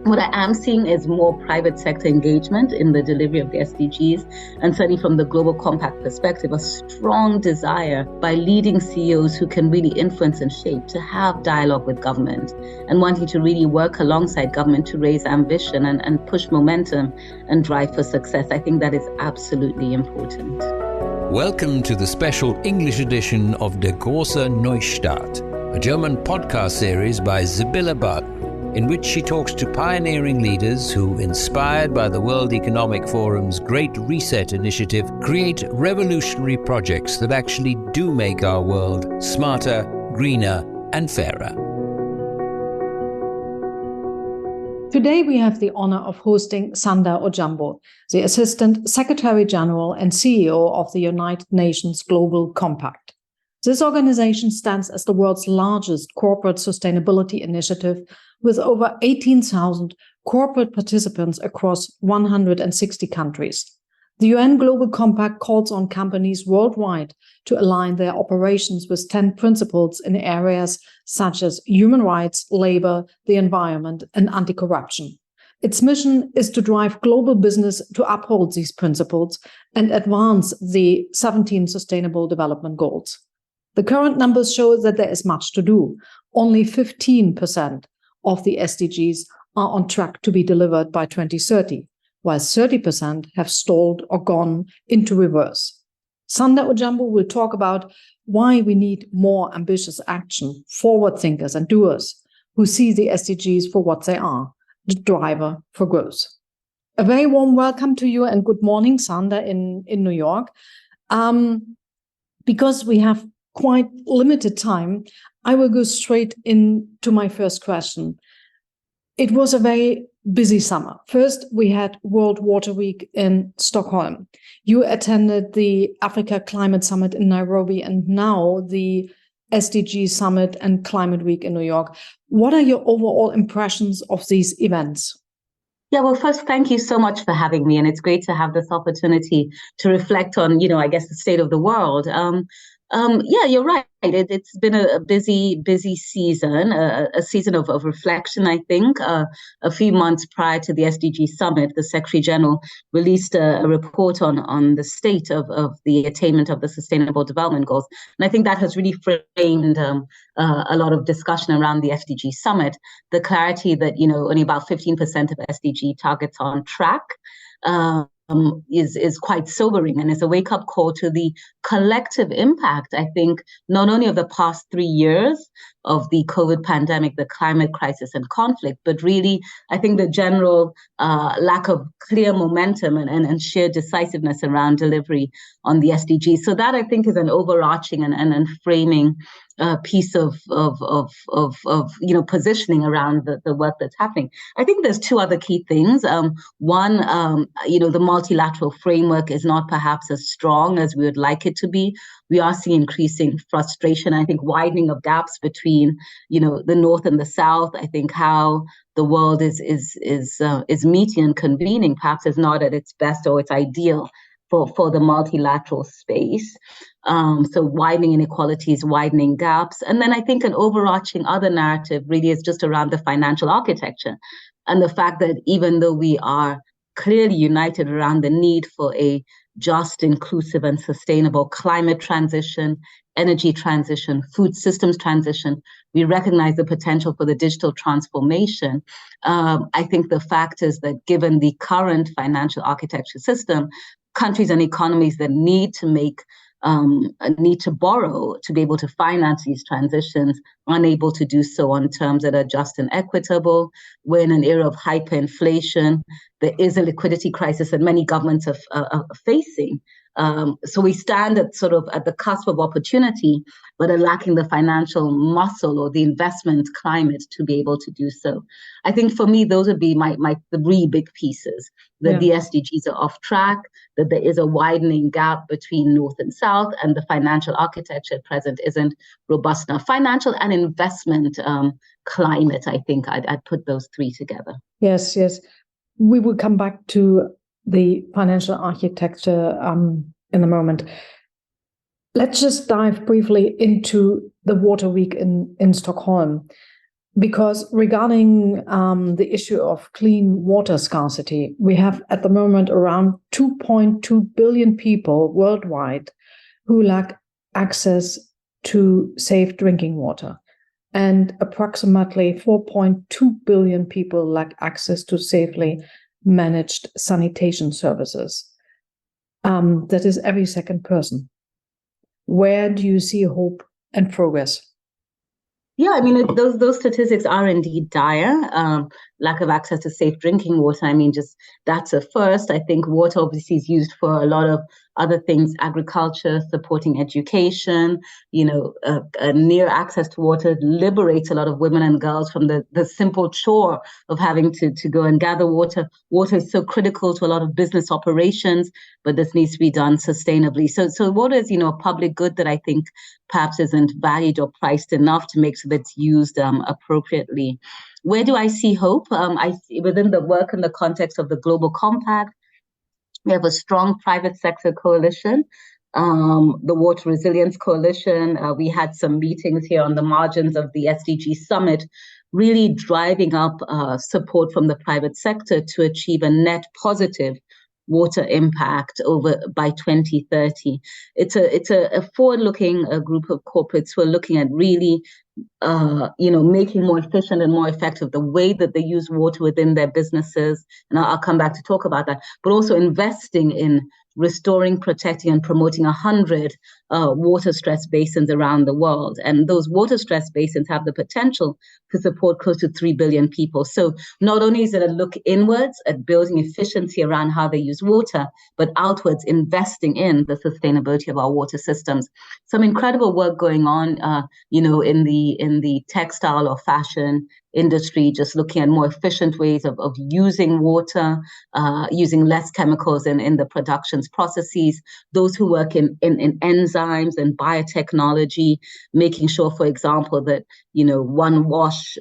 What I am seeing is more private sector engagement in the delivery of the SDGs, and certainly from the Global Compact perspective, a strong desire by leading CEOs who can really influence and shape to have dialogue with government and wanting to really work alongside government to raise ambition and push momentum and drive for success. I think that is absolutely important. Welcome to the special English edition of the Große Neustart, a German podcast series by Sibylle Barton, in which she talks to pioneering leaders who, inspired by the World Economic Forum's Great Reset initiative, create revolutionary projects that actually do make our world smarter, greener, and fairer. Today we have the honor of hosting Sanda Ojiambo, the Assistant Secretary General and CEO of the United Nations Global Compact. This organization stands as the world's largest corporate sustainability initiative with over 18,000 corporate participants across 160 countries. The UN Global Compact calls on companies worldwide to align their operations with 10 principles in areas such as human rights, labor, the environment, and anti-corruption. Its mission is to drive global business to uphold these principles and advance the 17 Sustainable Development Goals. The current numbers show that there is much to do. Only 15% of the SDGs are on track to be delivered by 2030, while 30% have stalled or gone into reverse. Sanda Ojiambo will talk about why we need more ambitious action, forward thinkers and doers who see the SDGs for what they are, the driver for growth. A very warm welcome to you and good morning, Sanda, in New York. Because we have quite limited time, I will go straight into my first question. It was a very busy summer. First, we had World Water Week in Stockholm. You attended the Africa Climate Summit in Nairobi, and now the SDG Summit and Climate Week in New York. What are your overall impressions of these events? Yeah, well, first, thank you so much for having me. And it's great to have this opportunity to reflect on, I guess, the state of the world. Yeah, you're right. It's been a busy season, a season of reflection, I think. A few months prior to the SDG Summit, the Secretary General released a report on the state of the attainment of the Sustainable Development Goals. And I think that has really framed a lot of discussion around the SDG Summit, the clarity that, only about 15% of SDG targets are on track. Is quite sobering and is a wake-up call to the collective impact, I think, not only of the past 3 years of the COVID pandemic, the climate crisis and conflict, but really, I think the general lack of clear momentum and sheer decisiveness around delivery on the SDGs. So that, I think, is an overarching and framing piece of positioning around the work that's happening. I think there's two other key things. One, the multilateral framework is not perhaps as strong as we would like it to be. We are seeing increasing frustration, I think widening of gaps between, the North and the South. I think how the world is meeting and convening perhaps is not at its best or its ideal for the multilateral space. So widening inequalities, widening gaps. And then I think an overarching other narrative really is just around the financial architecture and the fact that even though we are clearly united around the need for a just, inclusive, and sustainable climate transition, energy transition, food systems transition, we recognize the potential for the digital transformation. I think the fact is that given the current financial architecture system, countries and economies that need to borrow to be able to finance these transitions, unable to do so on terms that are just and equitable. We're in an era of hyperinflation. There is a liquidity crisis that many governments are facing. So we stand at the cusp of opportunity, but are lacking the financial muscle or the investment climate to be able to do so. I think for me, those would be my three big pieces, that the SDGs are off track, that there is a widening gap between North and South, and the financial architecture at present isn't robust enough. Financial and investment climate, I think I'd put those three together. Yes. We will come back to the financial architecture in a moment. Let's just dive briefly into the Water Week in Stockholm. Because regarding the issue of clean water scarcity, we have at the moment around 2.2 billion people worldwide who lack access to safe drinking water. And approximately 4.2 billion people lack access to safely managed sanitation services. That is every second person. Where do you see hope and progress? Yeah, I mean, those statistics are indeed dire. Lack of access to safe drinking water. I mean, just that's a first. I think water obviously is used for a lot of other things: agriculture, supporting education. Near access to water liberates a lot of women and girls from the simple chore of having to go and gather water. Water is so critical to a lot of business operations, but this needs to be done sustainably. So water is, a public good that I think perhaps isn't valued or priced enough to make sure that it's used appropriately. Where do I see hope? I see within the work in the context of the Global Compact, we have a strong private sector coalition, the Water Resilience Coalition. We had some meetings here on the margins of the SDG Summit, really driving up support from the private sector to achieve a net positive water impact by 2030. It's a forward-looking group of corporates who are looking at really making more efficient and more effective the way that they use water within their businesses. And I'll come back to talk about that, but also investing in restoring, protecting, and promoting 100 water stress basins around the world. And those water stress basins have the potential to support close to 3 billion people. So not only is it a look inwards at building efficiency around how they use water, but outwards investing in the sustainability of our water systems. Some incredible work going on, in the textile or fashion industry, just looking at more efficient ways of using water, using less chemicals in the productions processes. Those who work in enzymes and biotechnology, making sure, for example, that one wash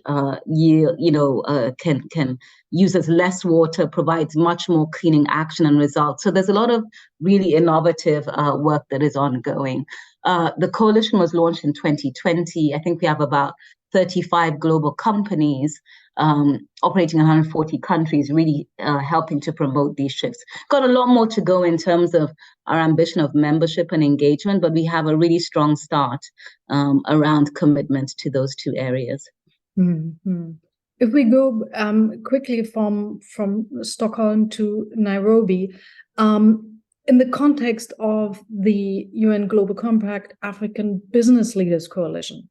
can uses less water, provides much more cleaning action and results. So there's a lot of really innovative work that is ongoing. The coalition was launched in 2020. I think we have about 35 global companies operating in 140 countries, really helping to promote these shifts. Got a lot more to go in terms of our ambition of membership and engagement, but we have a really strong start around commitment to those two areas. Mm-hmm. If we go quickly from Stockholm to Nairobi, in the context of the UN Global Compact African Business Leaders Coalition,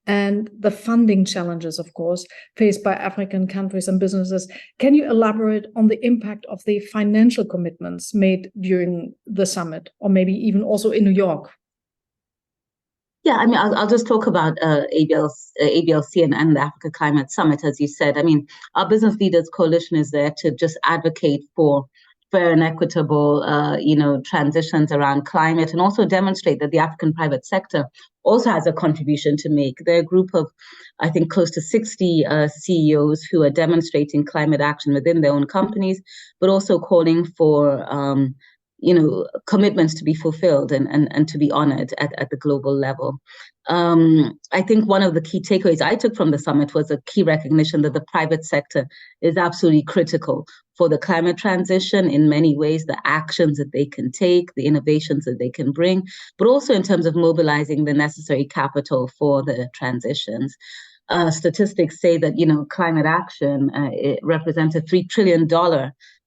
and the funding challenges, of course, faced by African countries and businesses, can you elaborate on the impact of the financial commitments made during the summit, or maybe even also in New York? Yeah, I mean, I'll just talk about ABLC and the Africa Climate Summit, as you said. I mean, our Business Leaders Coalition is there to just advocate for fair and equitable, transitions around climate, and also demonstrate that the African private sector also has a contribution to make. There are a group of, I think, close to 60 CEOs who are demonstrating climate action within their own companies, but also calling for commitments to be fulfilled and to be honored at the global level. I think one of the key takeaways I took from the summit was a key recognition that the private sector is absolutely critical for the climate transition in many ways, the actions that they can take, the innovations that they can bring, but also in terms of mobilizing the necessary capital for the transitions. Statistics say that, climate action it represents a $3 trillion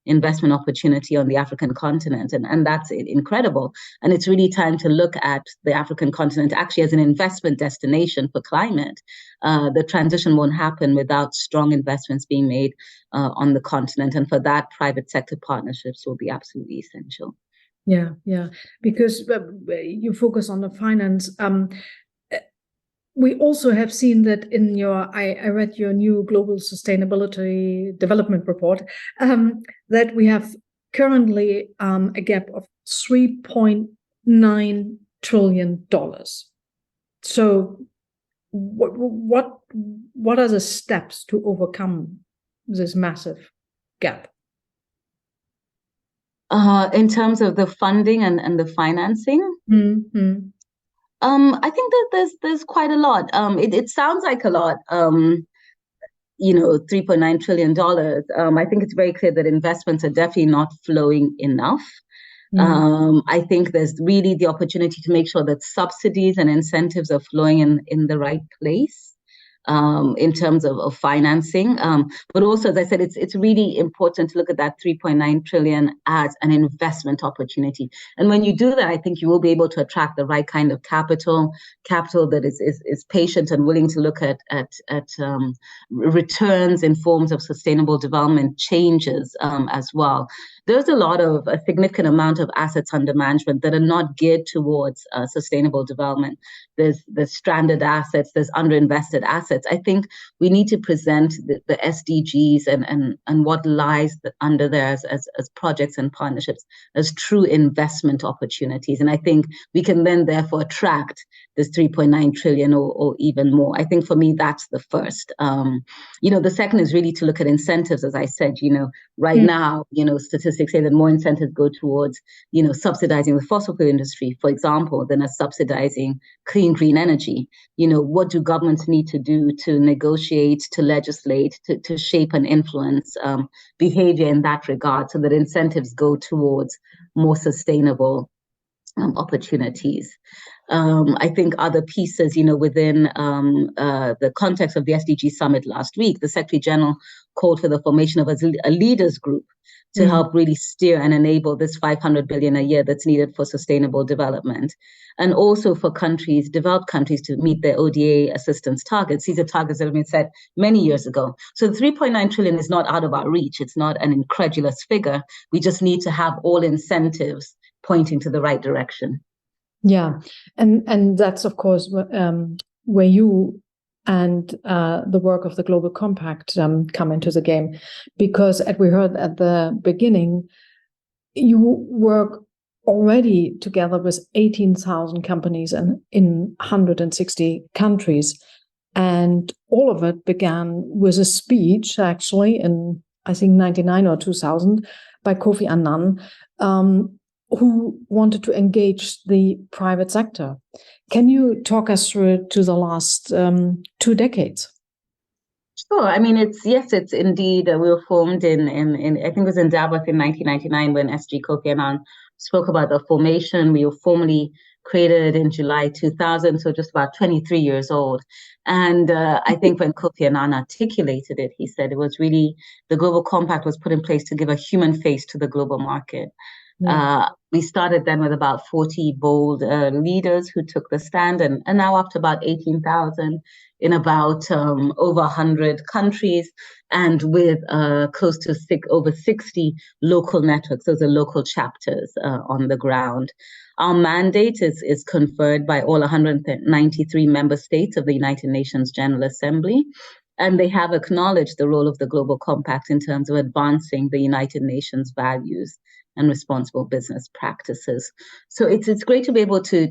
investment opportunity on the African continent. And that's incredible. And it's really time to look at the African continent actually as an investment destination for climate. The transition won't happen without strong investments being made on the continent. And for that, private sector partnerships will be absolutely essential. Yeah, because you focus on the finance. We also have seen that in I read your new Global Sustainability Development Report, that we have currently a gap of $3.9 trillion. So what are the steps to overcome this massive gap? In terms of the funding and the financing? Mm-hmm. I think that there's quite a lot. It sounds like a lot, $3.9 trillion, I think it's very clear that investments are definitely not flowing enough. I think there's really the opportunity to make sure that subsidies and incentives are flowing in the right place. In terms of financing. But also, as I said, it's really important to look at that 3.9 trillion as an investment opportunity. And when you do that, I think you will be able to attract the right kind of capital that is patient and willing to look at returns in forms of sustainable development changes as well. There's a significant amount of assets under management that are not geared towards sustainable development. There's stranded assets, there's underinvested assets. I think we need to present the SDGs and what lies under there as projects and partnerships as true investment opportunities. And I think we can then therefore attract this 3.9 trillion or even more. I think for me, that's the first. The second is really to look at incentives, as I said, right now, statistics say that more incentives go towards, subsidizing the fossil fuel industry, for example, than as subsidizing clean, green energy. What do governments need to do to negotiate, to legislate, to shape and influence behavior in that regard so that incentives go towards more sustainable opportunities. I think other pieces, within the context of the SDG summit last week, the Secretary General called for the formation of a leaders group to help really steer and enable this 500 billion a year that's needed for sustainable development. And also for developed countries to meet their ODA assistance targets. These are targets that have been set many years ago. So the 3.9 trillion is not out of our reach. It's not an incredulous figure. We just need to have all incentives pointing to the right direction. Yeah, and that's of course where you and the work of the Global Compact come into the game, because as we heard at the beginning, you work already together with 18,000 companies in 160 countries, and all of it began with a speech actually in I think 1999 or 2000 by Kofi Annan, who wanted to engage the private sector. Can you talk us through to the last 2 decades? Sure. I mean, it's indeed, we were formed in I think it was in Davos in 1999 when SG Kofi Annan spoke about the formation. We were formally created in July 2000, so just about 23 years old. And I think when Kofi Annan articulated it, he said it was really, the Global Compact was put in place to give a human face to the global market. We started then with about 40 bold leaders who took the stand, and now up to about 18,000 in about over 100 countries, and with close to over 60 local networks. Those are local chapters on the ground. Our mandate is conferred by all 193 member states of the United Nations General Assembly. And they have acknowledged the role of the Global Compact in terms of advancing the United Nations values and responsible business practices. So it's great to be able to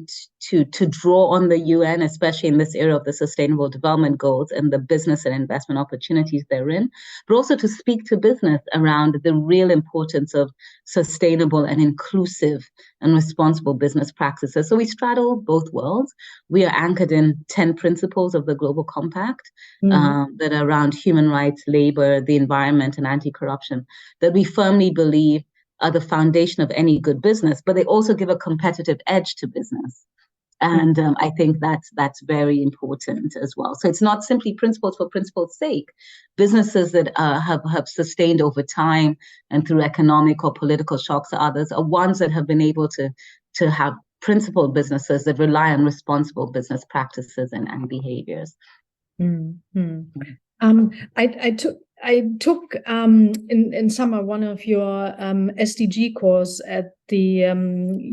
draw on the UN, especially in this era of the Sustainable Development Goals and the business and investment opportunities therein, but also to speak to business around the real importance of sustainable and inclusive and responsible business practices. So we straddle both worlds. We are anchored in 10 principles of the Global Compact that are around human rights, labor, the environment, and anti-corruption, that we firmly believe are the foundation of any good business, but they also give a competitive edge to business. And I think that's very important as well. So it's not simply principles for principles' sake. Businesses that have sustained over time and through economic or political shocks or others are ones that have been able to have principled businesses that rely on responsible business practices and behaviors. I took in summer one of your SDG course at the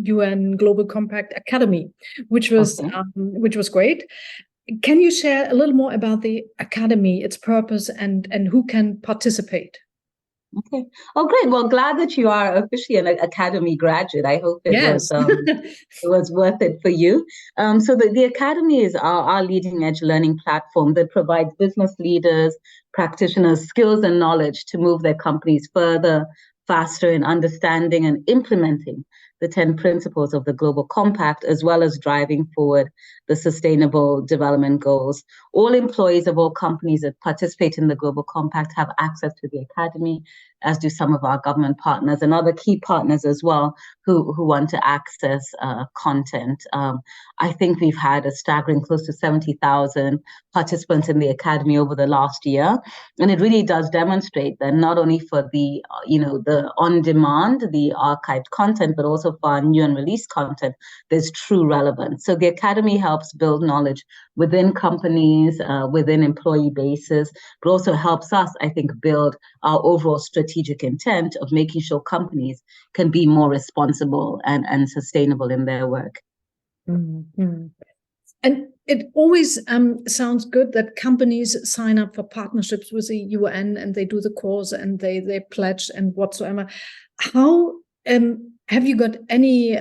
UN Global Compact Academy, which was great. Can you share a little more about the Academy, its purpose, and who can participate? Okay. Oh, great. Well, glad that you are officially an Academy graduate. I hope it was worth it for you. So the Academy is our leading edge learning platform that provides business leaders, practitioners, skills and knowledge to move their companies further, faster in understanding and implementing the 10 principles of the Global Compact, as well as driving forward the Sustainable Development Goals. All employees of all companies that participate in the Global Compact have access to the Academy, as do some of our government partners and other key partners as well who want to access content. I think we've had a staggering close to 70,000 participants in the Academy over the last year. And it really does demonstrate that not only for the, the on-demand, the archived content, but also for our new and released content, there's true relevance. So the Academy helps build knowledge within companies, within employee bases, but also helps us, I think, build our overall strategic intent of making sure companies can be more responsible and sustainable in their work. Mm-hmm. And it always sounds good that companies sign up for partnerships with the UN and they do the course and they pledge and whatsoever. How have you got any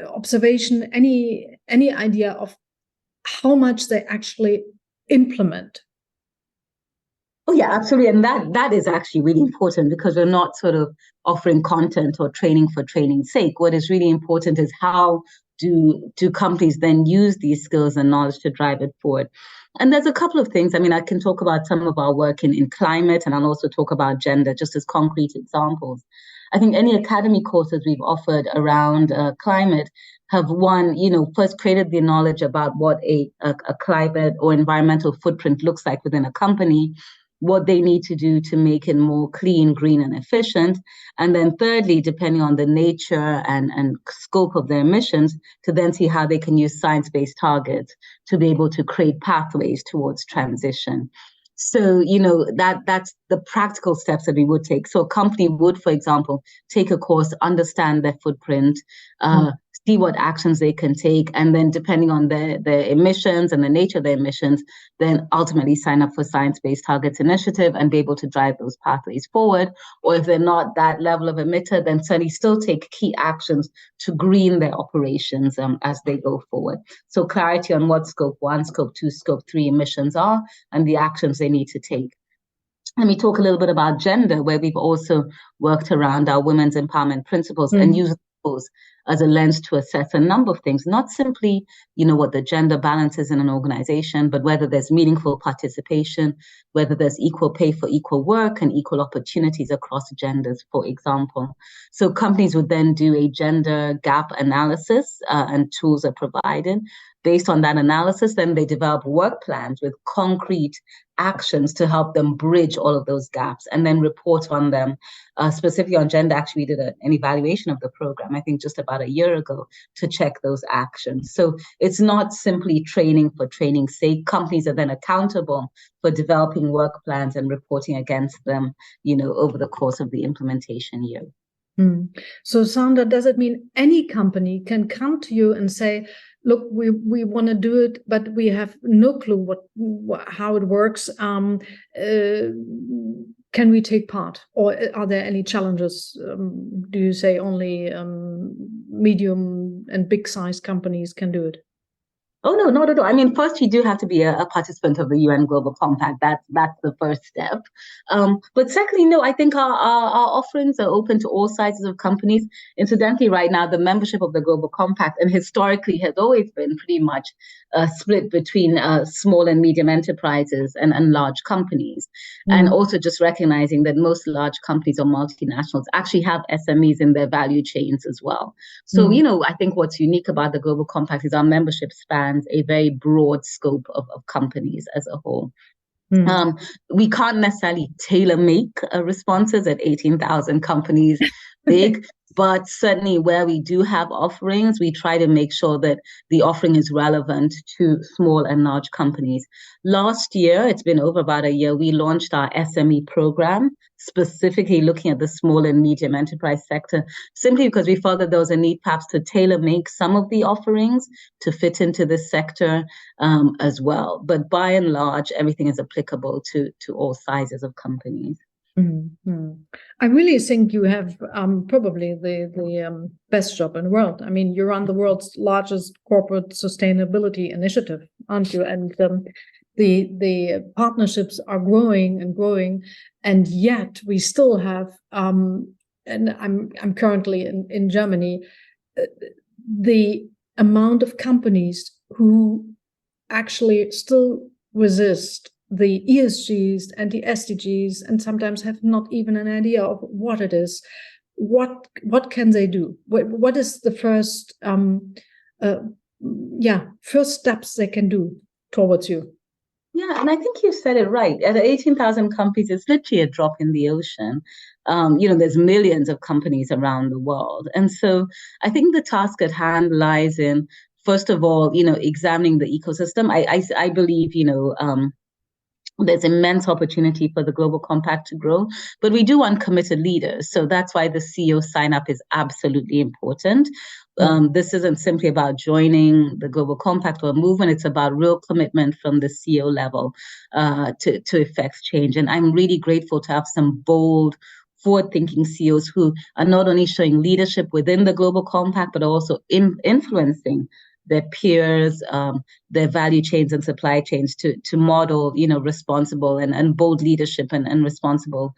observation, any idea of how much they actually implement? Oh, yeah, absolutely. And that is actually really important, because we're not sort of offering content or training for training's sake. What is really important is how do companies then use these skills and knowledge to drive it forward. And there's a couple of things. I mean, I can talk about some of our work in climate, and I'll also talk about gender, just as concrete examples. I think any Academy courses we've offered around climate have first created the knowledge about what a climate or environmental footprint looks like within a company, what they need to do to make it more clean, green, and efficient. And then thirdly, depending on the nature and scope of their emissions, to then see how they can use science-based targets to be able to create pathways towards transition. So, that's the practical steps that we would take. So a company would, for example, take a course, understand their footprint, see what actions they can take, and then depending on their emissions and the nature of their emissions, then ultimately sign up for Science-Based Targets Initiative and be able to drive those pathways forward. Or if they're not that level of emitter, then certainly still take key actions to green their operations as they go forward. So clarity on what Scope 1, Scope 2, Scope 3 emissions are and the actions they need to take. Let me talk a little bit about gender, where we've also worked around our women's empowerment principles and use those as a lens to assess a number of things, not simply, what the gender balance is in an organization, but whether there's meaningful participation, whether there's equal pay for equal work and equal opportunities across genders, for example. So companies would then do a gender gap analysis, and tools are provided. Based on that analysis, then they develop work plans with concrete actions to help them bridge all of those gaps and then report on them. Specifically on gender, actually, we did an evaluation of the program, I think just about a year ago, to check those actions. So it's not simply training for training's sake. Companies are then accountable for developing work plans and reporting against them, over the course of the implementation year. So, Sanda, does it mean any company can come to you and say, look, we want to do it, but we have no clue how it works. Can we take part? Or are there any challenges? Do you say only medium and big size companies can do it? Oh, no, not at all. I mean, first, you do have to be a participant of the UN Global Compact. That's the first step. But secondly, no, I think our offerings are open to all sizes of companies. Incidentally, right now, the membership of the Global Compact, and historically has always been pretty much split between small and medium enterprises and large companies. And also just recognizing that most large companies or multinationals actually have SMEs in their value chains as well. So, I think what's unique about the Global Compact is our membership spans a very broad scope of companies as a whole. We can't necessarily tailor-make responses at 18,000 companies big, but certainly where we do have offerings, we try to make sure that the offering is relevant to small and large companies. Last year, it's been over about a year, we launched our SME program, specifically looking at the small and medium enterprise sector, simply because we felt that there was a need perhaps to tailor-make some of the offerings to fit into this sector as well. But by and large, everything is applicable to all sizes of companies. I really think you have probably the best job in the world. I mean, you run the world's largest corporate sustainability initiative, aren't you? And the partnerships are growing and growing, and yet we still have and I'm currently in Germany, the amount of companies who actually still resist the ESGs and the SDGs, and sometimes have not even an idea of what it is. What can they do? What is the first first steps they can do towards you? Yeah, and I think you said it right. At 18,000 companies, it's literally a drop in the ocean. There's millions of companies around the world. And so I think the task at hand lies in, first of all, examining the ecosystem. I believe, there's immense opportunity for the Global Compact to grow, but we do want committed leaders. So that's why the CEO sign-up is absolutely important. This isn't simply about joining the Global Compact or a movement. It's about real commitment from the CEO level to effect change. And I'm really grateful to have some bold, forward-thinking CEOs who are not only showing leadership within the Global Compact, but also influencing their peers, their value chains and supply chains to model, responsible and bold leadership and responsible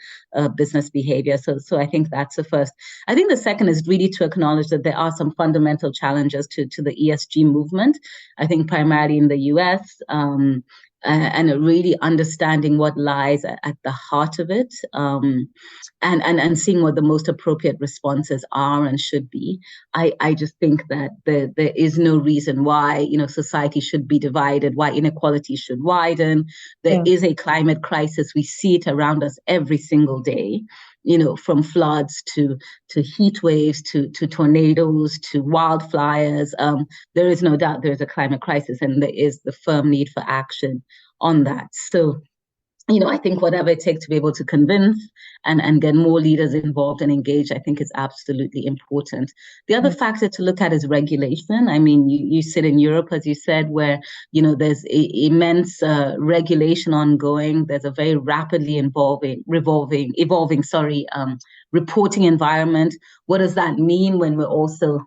business behavior. So I think that's the first. I think the second is really to acknowledge that there are some fundamental challenges to the ESG movement. I think primarily in the US, and really understanding what lies at the heart of it, and seeing what the most appropriate responses are and should be. I just think that there is no reason why society should be divided, why inequality should widen. There is a climate crisis. We see it around us every single day. From floods to heat waves to tornadoes to wildfires. There is no doubt there is a climate crisis, and there is the firm need for action on that. So, I think whatever it takes to be able to convince and get more leaders involved and engaged, I think is absolutely important. The other factor to look at is regulation. I mean, you sit in Europe, as you said, where, there's immense regulation ongoing. There's a very rapidly evolving reporting environment. What does that mean when we're also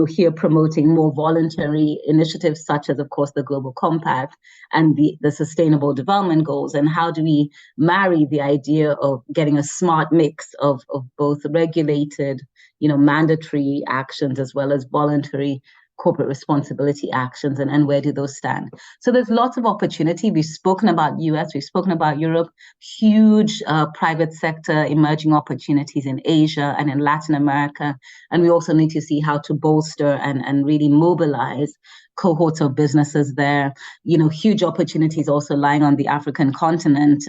here promoting more voluntary initiatives such as, of course, the Global Compact and the Sustainable Development Goals? And how do we marry the idea of getting a smart mix of both regulated, mandatory actions as well as voluntary corporate responsibility actions, and where do those stand? So there's lots of opportunity. We've spoken about US, we've spoken about Europe, huge private sector emerging opportunities in Asia and in Latin America. And we also need to see how to bolster and really mobilize cohorts of businesses there. Huge opportunities also lying on the African continent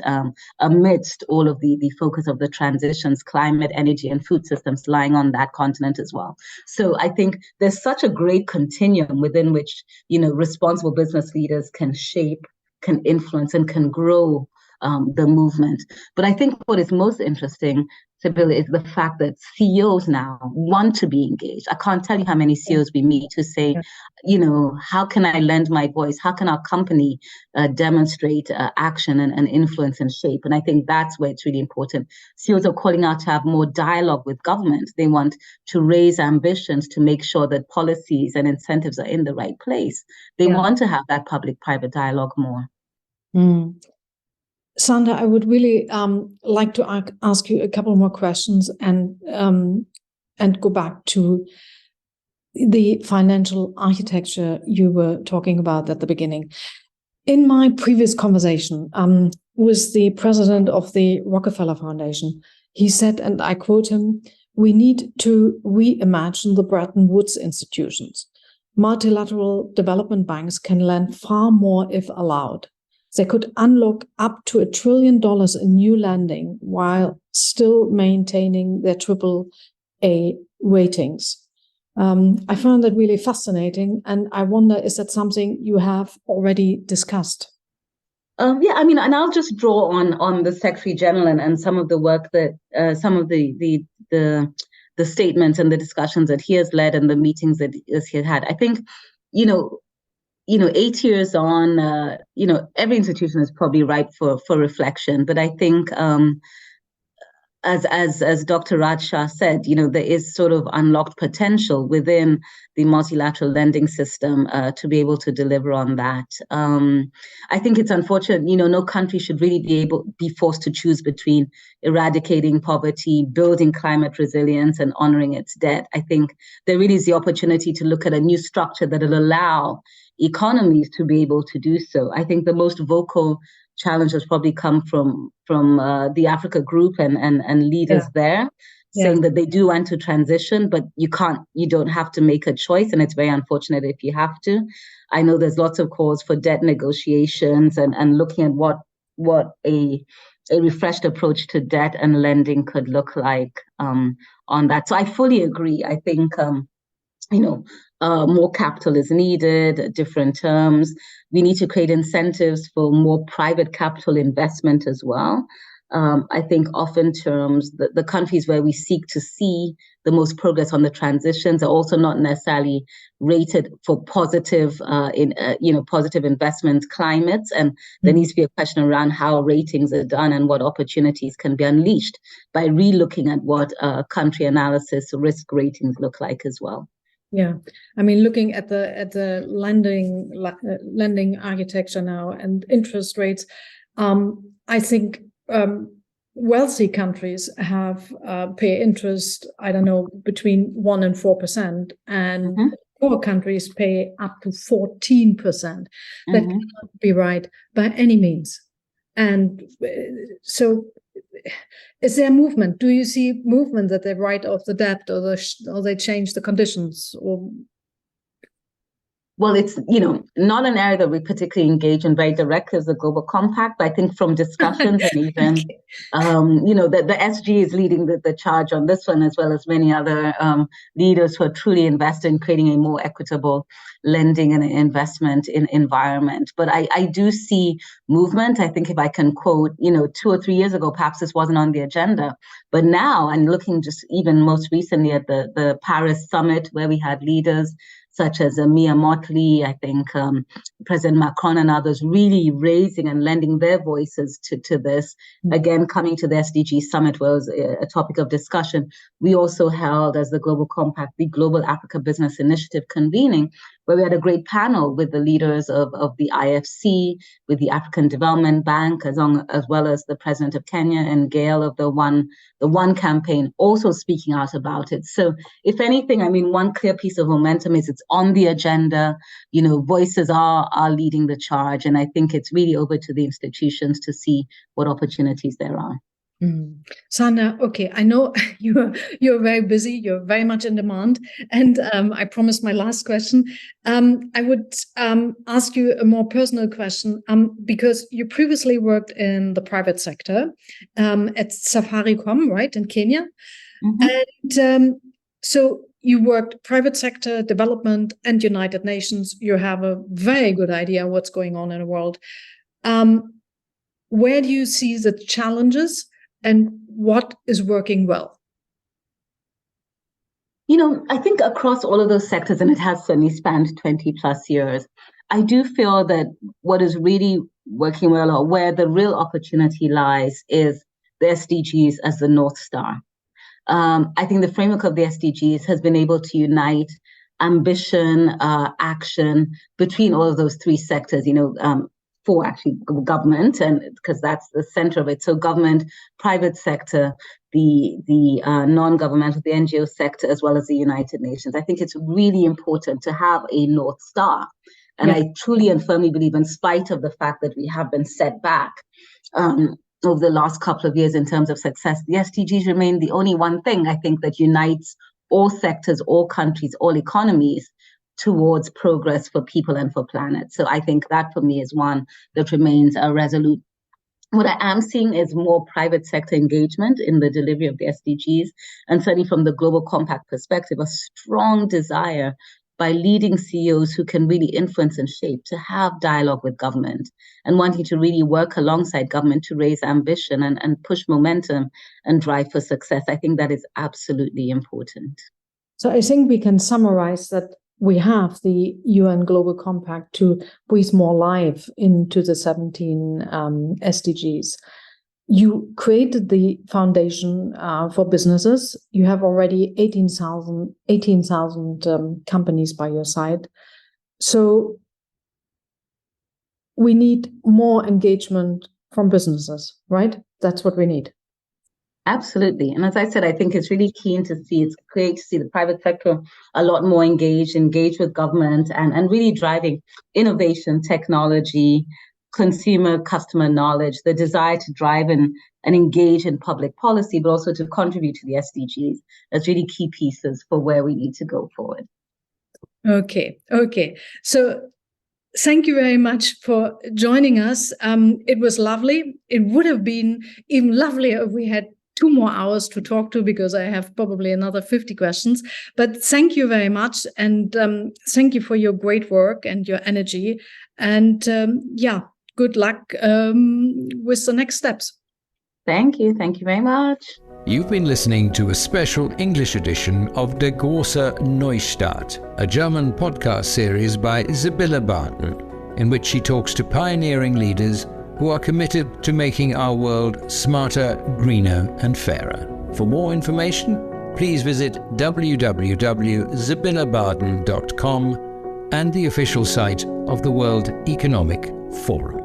amidst all of the focus of the transitions, climate, energy, and food systems lying on that continent as well. So I think there's such a great continuum within which, responsible business leaders can shape, can influence, and can grow the movement. But I think what is most interesting, Sibylla, is the fact that CEOs now want to be engaged. I can't tell you how many CEOs we meet who say, how can I lend my voice? How can our company demonstrate action and influence and shape? And I think that's where it's really important. CEOs are calling out to have more dialogue with government. They want to raise ambitions to make sure that policies and incentives are in the right place. They want to have that public-private dialogue more. Sanda, I would really like to ask you a couple more questions and go back to the financial architecture you were talking about at the beginning. In my previous conversation with the president of the Rockefeller Foundation, he said, and I quote him, "We need to reimagine the Bretton Woods institutions. Multilateral development banks can lend far more if allowed. They could unlock up to $1 trillion in new lending while still maintaining their AAA ratings." I found that really fascinating, and I wonder, is that something you have already discussed? And I'll just draw on the Secretary General and some of the work that some of the statements and the discussions that he has led and the meetings that he had had. I think, 8 years on, every institution is probably ripe for reflection. But I think as Dr. Raj Shah said, there is sort of unlocked potential within the multilateral lending system to be able to deliver on that. I think it's unfortunate, no country should really be forced to choose between eradicating poverty, building climate resilience, and honoring its debt. I think there really is the opportunity to look at a new structure that will allow economies to be able to do so. I think the most vocal challenge has probably come from the Africa group and leaders there, saying that they do want to transition, but you don't have to make a choice, and it's very unfortunate if you have to. I know there's lots of calls for debt negotiations and looking at what a refreshed approach to debt and lending could look like on that. So I fully agree. I think more capital is needed, different terms. We need to create incentives for more private capital investment as well. I think often terms, the countries where we seek to see the most progress on the transitions are also not necessarily rated for positive investment climates. And there needs to be a question around how ratings are done and what opportunities can be unleashed by relooking at what country analysis risk ratings look like as well. Yeah, I mean, looking at the lending architecture now and interest rates, I think wealthy countries have pay interest, I don't know, between 1% and 4%, and poor countries pay up to 14%. That cannot be right by any means. And so, is there movement? Do you see movement that they write off the debt or they change the conditions? Or well, it's not an area that we particularly engage in very directly as the Global Compact, but I think from discussions and even the SG is leading the charge on this one, as well as many other leaders who are truly invested in creating a more equitable lending and investment environment. But I do see movement. I think if I can quote, 2 or 3 years ago, perhaps this wasn't on the agenda, but now, and looking just even most recently at the Paris summit, where we had leaders such as Mia Mottley, I think President Macron and others really raising and lending their voices to this. Again, coming to the SDG summit was a topic of discussion. We also held, as the Global Compact, the Global Africa Business Initiative convening, where we had a great panel with the leaders of the IFC, with the African Development Bank, as well as the President of Kenya and Gail of the One campaign, also speaking out about it. So if anything, I mean, one clear piece of momentum is it's on the agenda, voices are leading the charge. And I think it's really over to the institutions to see what opportunities there are. Sanda, okay, I know you're very busy, you're very much in demand, and I promised my last question. I would ask you a more personal question, because you previously worked in the private sector at Safaricom, right, in Kenya? And so you worked private sector, development, and United Nations. You have a very good idea what's going on in the world. Where do you see the challenges? And what is working well? I think across all of those sectors, and it has certainly spanned 20 plus years, I do feel that what is really working well, or where the real opportunity lies, is the SDGs as the North Star. I think the framework of the SDGs has been able to unite ambition, action between all of those three sectors, for actually government, and because that's the center of it. So government, private sector, the non-governmental, the NGO sector, as well as the United Nations. I think it's really important to have a North Star. And I truly and firmly believe, in spite of the fact that we have been set back over the last couple of years in terms of success, the SDGs remain the only one thing, I think, that unites all sectors, all countries, all economies towards progress for people and for planet. So I think that for me is one that remains resolute. What I am seeing is more private sector engagement in the delivery of the SDGs, and certainly from the Global Compact perspective, a strong desire by leading CEOs who can really influence and shape to have dialogue with government and wanting to really work alongside government to raise ambition and push momentum and drive for success. I think that is absolutely important. So I think we can summarize that we have the UN Global Compact to breathe more life into the 17 SDGs. You created the foundation for businesses. You have already 18,000 companies by your side. So we need more engagement from businesses, right? That's what we need. Absolutely. And as I said, I think it's really keen to see, it's great to see the private sector a lot more engaged with government and really driving innovation, technology, consumer, customer knowledge, the desire to drive and engage in public policy, but also to contribute to the SDGs as really key pieces for where we need to go forward. Okay. So thank you very much for joining us. It was lovely. It would have been even lovelier if we had 2 more hours to talk to, because I have probably another 50 questions. But thank you very much. And thank you for your great work and your energy. And good luck with the next steps. Thank you. Thank you very much. You've been listening to a special English edition of Der Große Neustart, a German podcast series by Sibylle Barton, in which she talks to pioneering leaders who are committed to making our world smarter, greener and fairer. For more information, please visit www.sibyllebarton.com and the official site of the World Economic Forum.